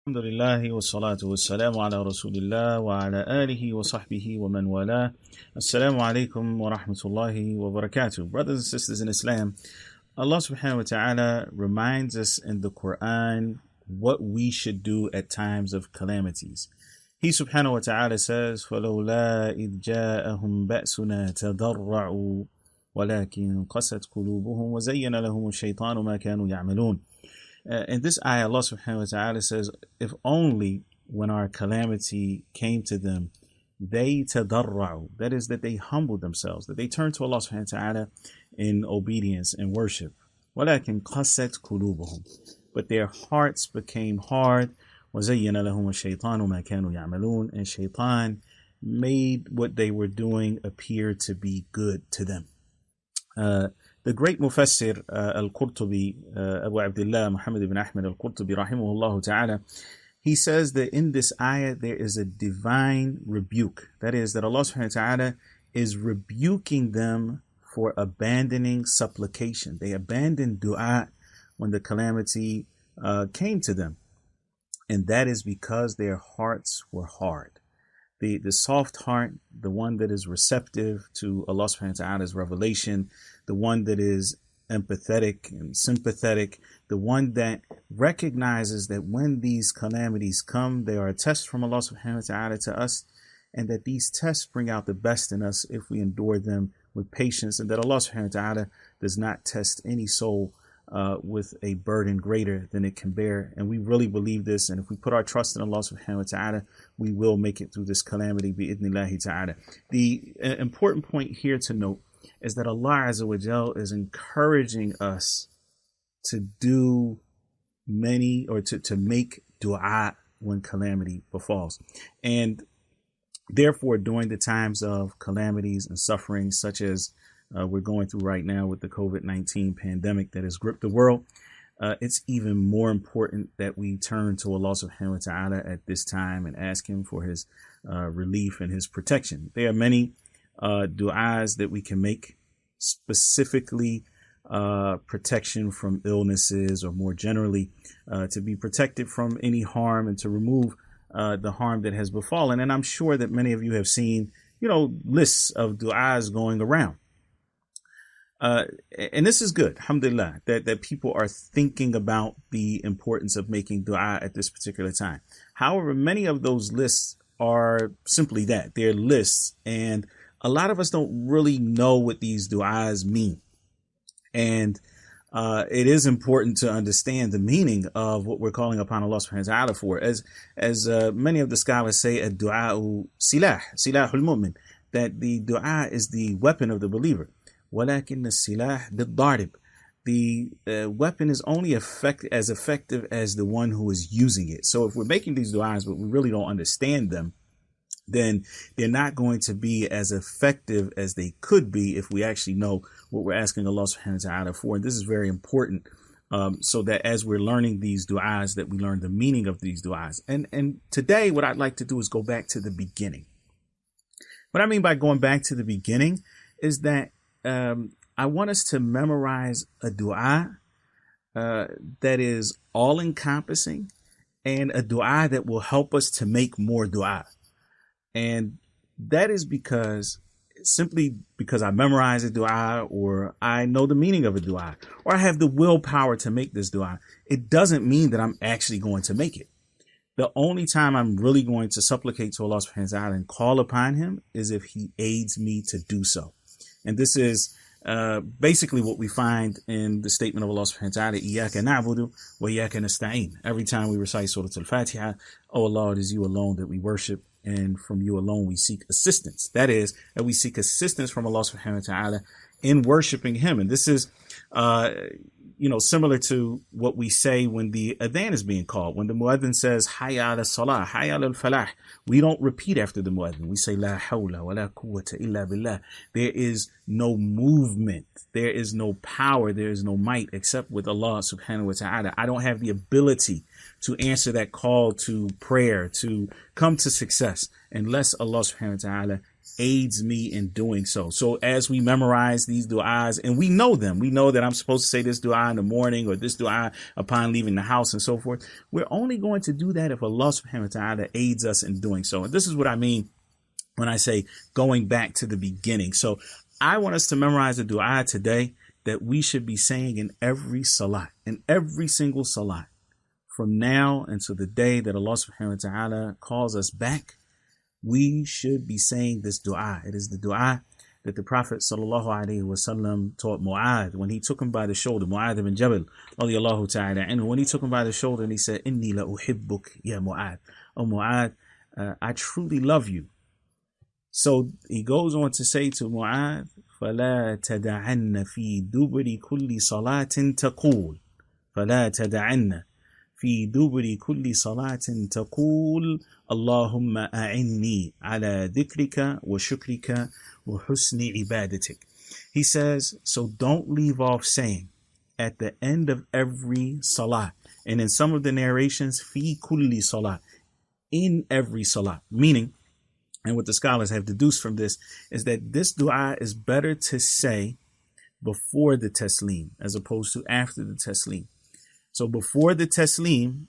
Alhamdulillah wa salatu wa salamu ala Rasulillah wa ala alihi wa sahbihi wa man wala. Assalamu alaikum wa rahmatullahi wa barakatuh. Brothers and sisters in Islam, Allah subhanahu wa ta'ala reminds us in the Quran what we should do at times of calamities. He subhanahu wa ta'ala says, فَلَوْلَا إِذْ جَاءَهُمْ بَأْسُنَا تَضَرَّعُوا وَلَكِنْ قَسَتْ قُلُوبُهُمْ وَزَيَّنَ لَهُمُ الشَّيْطَانُ مَا كَانُوا يَعْمَلُونَ. In this ayah, Allah subhanahu wa ta'ala says, if only when our calamity came to them, they tadarra'u, that is, that they humbled themselves, that they turned to Allah subhanahu wa ta'ala in obedience and worship. وَلَكِنْ قَسَتْ قُلُوبُهُمْ, but their hearts became hard. وَزَيَّنَ لَهُمُ الشَّيْطَانُ مَا كَانُوا يَعْمَلُونَ, and shaitan made what they were doing appear to be good to them. The great Mufassir al-Qurtubi, Abu Abdullah Muhammad ibn Ahmad al-Qurtubi rahimahullah ta'ala, he says that in this ayah there is a divine rebuke. That is, that Allah subhanahu wa ta'ala is rebuking them for abandoning supplication. They abandoned dua when the calamity came to them. And that is because their hearts were hard. The soft heart, the one that is receptive to Allah subhanahu wa ta'ala's revelation, the one that is empathetic and sympathetic, the one that recognizes that when these calamities come, they are a test from Allah subhanahu wa ta'ala to us, and that these tests bring out the best in us if we endure them with patience, and that Allah subhanahu wa ta'ala does not test any soul with a burden greater than it can bear. And we really believe this, and if we put our trust in Allah subhanahu wa ta'ala, we will make it through this calamity bi'idhnillahi ta'ala. The important point here to note is that Allah Azza wa Jal is encouraging us to do many, or to make dua when calamity befalls. And therefore, during the times of calamities and suffering, such as we're going through right now with the COVID-19 pandemic that has gripped the world, it's even more important that we turn to Allah subhanahu wa ta'ala at this time and ask him for his relief and his protection. There are many du'as that we can make, specifically protection from illnesses, or more generally to be protected from any harm and to remove the harm that has befallen. And I'm sure that many of you have seen, lists of du'as going around. And this is good, alhamdulillah, that people are thinking about the importance of making dua at this particular time. However, many of those lists are simply that. They're lists, and a lot of us don't really know what these du'as mean. And it is important to understand the meaning of what we're calling upon Allah subhanahu wa ta'ala for. As many of the scholars say, ad-du'a'u silahul mu'min, that the dua is the weapon of the believer. وَلَكِنَّ السِّلَاحِ بِالضَّارِبِ, the weapon is only as effective as the one who is using it. So if we're making these du'as but we really don't understand them, then they're not going to be as effective as they could be if we actually know what we're asking Allah subhanahu wa ta'ala for. And this is very important, so that as we're learning these du'as, that we learn the meaning of these du'as. And today what I'd like to do is go back to the beginning. What I mean by going back to the beginning is that I want us to memorize a dua that is all-encompassing, and a dua that will help us to make more dua. And that is simply because I memorize a dua, or I know the meaning of a dua, or I have the willpower to make this dua, it doesn't mean that I'm actually going to make it. The only time I'm really going to supplicate to Allah subhanahu wa ta'ala and call upon him is if he aids me to do so. And this is basically what we find in the statement of Allah subhanahu wa ta'ala, إِيَّاكَ نَعْبُدُ وَإِيَّاكَ نَسْتَعِينُ. Every time we recite Surah Al-Fatiha, oh Allah, it is you alone that we worship, and from you alone we seek assistance. That is, that we seek assistance from Allah subhanahu wa ta'ala in worshiping him. And this is, similar to what we say when the adhan is being called. When the muadhin says, Hayya ala salah, Hayya ala falah, we don't repeat after the muadhin. We say, La hawla wa la quwwata illa billah. There is no movement. There is no power. There is no might except with Allah subhanahu wa ta'ala. I don't have the ability to answer that call to prayer, to come to success, unless Allah subhanahu wa ta'ala aids me in doing so. So as we memorize these du'as, and we know them, we know that I'm supposed to say this du'a in the morning or this du'a upon leaving the house and so forth. We're only going to do that if Allah subhanahu wa ta'ala aids us in doing so. And this is what I mean when I say going back to the beginning. So I want us to memorize the du'a today that we should be saying in every salat, in every single salat, from now until the day that Allah subhanahu wa ta'ala calls us back. We should be saying this dua. It is the dua that the Prophet sallallahu alaihi wasallam taught Mu'adh when he took him by the shoulder, Mu'adh ibn Jabal, radiyallahu ta'ala anhu, when he took him by the shoulder and he said, Inni la uhibbuk ya Mu'adh. Oh Mu'adh, I truly love you. So he goes on to say to Mu'adh, فَلَا تَدَعَنَّ فِي دُبُرِ كُلِّ صَلَاةٍ تَقُولُ فَلَا تَدَعَنَّ في دبر كل صلاة تقول اللهم أعني على ذكرك وشكرك وحسن عبادتك. He says, so don't leave off saying at the end of every salah, and in some of the narrations, في كل صلاة, in every salah, meaning, and what the scholars have deduced from this is that this dua is better to say before the taslim as opposed to after the taslim. So before the taslim,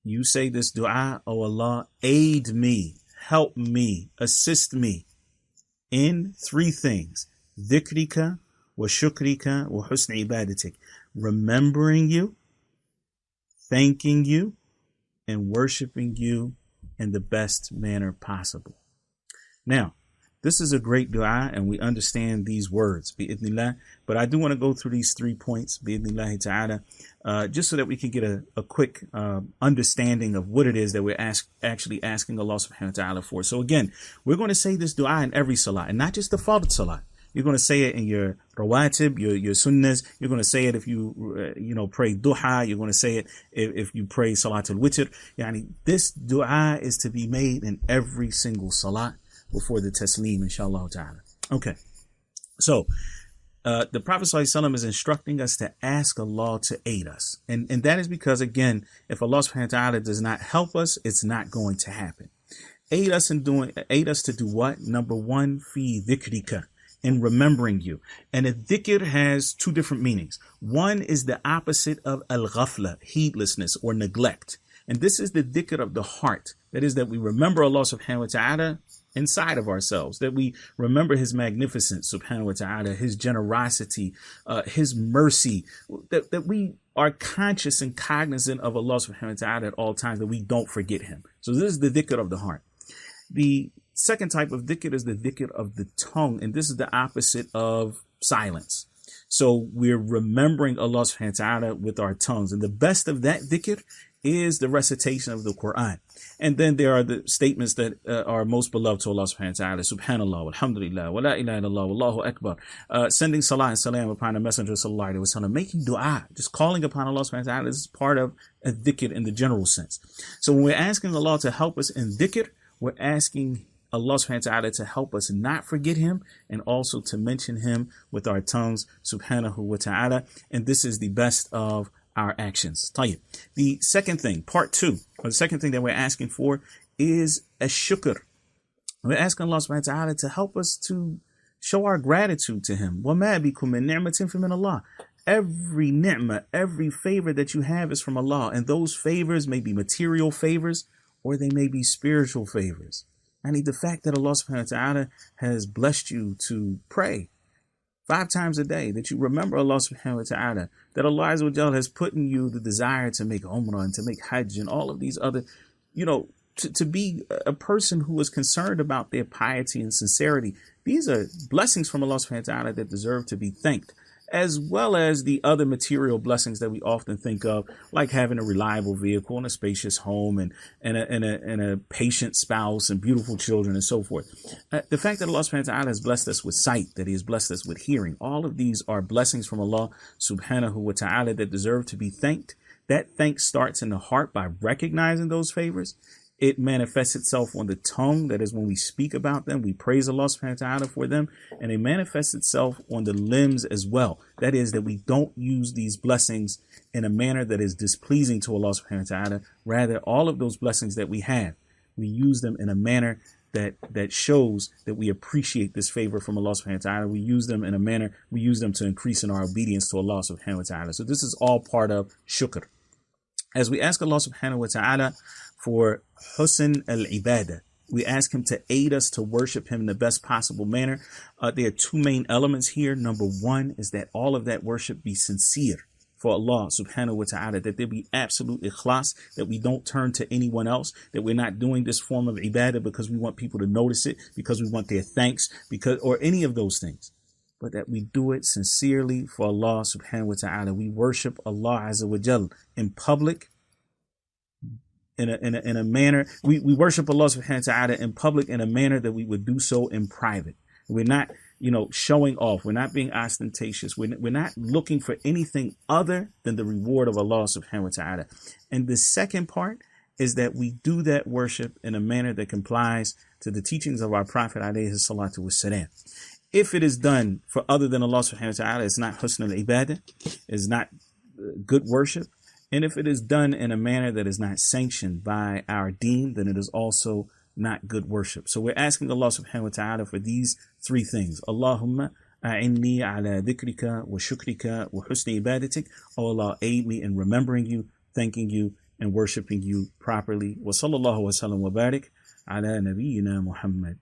you say this dua, oh Allah, aid me, help me, assist me in three things. Dhikrika wa shukrika wa husn ibadatik. Remembering you, thanking you, and worshiping you in the best manner possible. Now, this is a great dua, and we understand these words, bi'idhnillah. But I do want to go through these 3 points, bi'idhnillahi ta'ala, just so that we can get a quick understanding of what it is that we're actually asking Allah subhanahu wa ta'ala for. So again, we're going to say this dua in every salah, and not just the fard salah. You're going to say it in your rawatib, your sunnahs. You're going to say it if you pray duha. You're going to say it if you pray salatul witr. Yani, this dua is to be made in every single salah before the taslim, inshallah ta'ala. Okay. So, the Prophet ﷺ is instructing us to ask Allah to aid us. And that is because, again, if Allah subhanahu wa ta'ala does not help us, it's not going to happen. Aid us to do what? Number one, fi dhikrika, in remembering you. And a dhikr has two different meanings. One is the opposite of al-ghafla, heedlessness or neglect. And this is the dhikr of the heart. That is, that we remember Allah subhanahu wa ta'ala inside of ourselves, that we remember his magnificence, subhanahu wa ta'ala, his generosity, his mercy, that we are conscious and cognizant of Allah subhanahu wa ta'ala at all times, that we don't forget him. So this is the dhikr of the heart. The second type of dhikr is the dhikr of the tongue, and this is the opposite of silence. So we're remembering Allah subhanahu wa ta'ala with our tongues, and the best of that dhikr is the recitation of the Quran. And then there are the statements that are most beloved to Allah subhanahu wa ta'ala. Subhanallah, alhamdulillah, wa la ilaha illallah, wallahu akbar. Sending salah and salam upon the Messenger sallallahu alaihi wasallam, making dua, just calling upon Allah subhanahu wa ta'ala is part of a dhikr in the general sense. So when we're asking Allah to help us in dhikr, we're asking Allah subhanahu wa ta'ala to help us not forget him and also to mention him with our tongues, subhanahu wa ta'ala. And this is the best of our actions. Tayyib. The second thing, part two, or the second thing that we're asking for is a shukr. We're asking Allah subhanahu wa ta'ala to help us to show our gratitude to him. وَمَا بِكُم مِّن نِعْمَةٍ فَمِنَ اللَّهِ. Every ni'mah, every favor that you have is from Allah. And those favors may be material favors or they may be spiritual favors. I need the fact that Allah subhanahu wa ta'ala has blessed you to pray 5 times a day, that you remember Allah subhanahu wa ta'ala, that Allah azza wa jal has put in you the desire to make umrah and to make hajj and all of these other, to be a person who is concerned about their piety and sincerity. These are blessings from Allah subhanahu wa ta'ala that deserve to be thanked, as well as the other material blessings that we often think of, like having a reliable vehicle and a spacious home and a patient spouse and beautiful children and so forth. The fact that Allah subhanahu wa ta'ala has blessed us with sight, that he has blessed us with hearing, all of these are blessings from Allah subhanahu wa ta'ala that deserve to be thanked. That thanks starts in the heart by recognizing those favors. It manifests itself on the tongue. That is, when we speak about them, we praise Allah subhanahu wa ta'ala for them. And it manifests itself on the limbs as well. That is, that we don't use these blessings in a manner that is displeasing to Allah subhanahu wa ta'ala. Rather, all of those blessings that we have, we use them in a manner that shows that we appreciate this favor from Allah subhanahu wa ta'ala. We use them in a manner, we use them to increase in our obedience to Allah subhanahu wa ta'ala. So this is all part of shukr. As we ask Allah subhanahu wa ta'ala for husn al-ibadah, we ask him to aid us to worship him in the best possible manner. There are two main elements here. Number one is that all of that worship be sincere for Allah subhanahu wa ta'ala, that there be absolute ikhlas, that we don't turn to anyone else, that we're not doing this form of ibadah because we want people to notice it, because we want their thanks, or any of those things, but that we do it sincerely for Allah subhanahu wa ta'ala. We worship Allah azza wa jal in public, in a manner, we worship Allah subhanahu wa ta'ala in public in a manner that we would do so in private. We're not, showing off. We're not being ostentatious. We're not looking for anything other than the reward of Allah subhanahu wa ta'ala. And the second part is that we do that worship in a manner that complies to the teachings of our Prophet alayhi salatu wassalam. If it is done for other than Allah subhanahu wa ta'ala, it's not husn al-ibadah, it's not good worship. And if it is done in a manner that is not sanctioned by our deen, then it is also not good worship. So we're asking Allah subhanahu wa ta'ala for these three things. Allahumma a'inni ala dhikrika wa shukrika wa husni ibadatik. Oh Allah, aid me in remembering you, thanking you, and worshiping you properly. Wa sallallahu wa sallam wa barik ala nabiyyina Muhammad.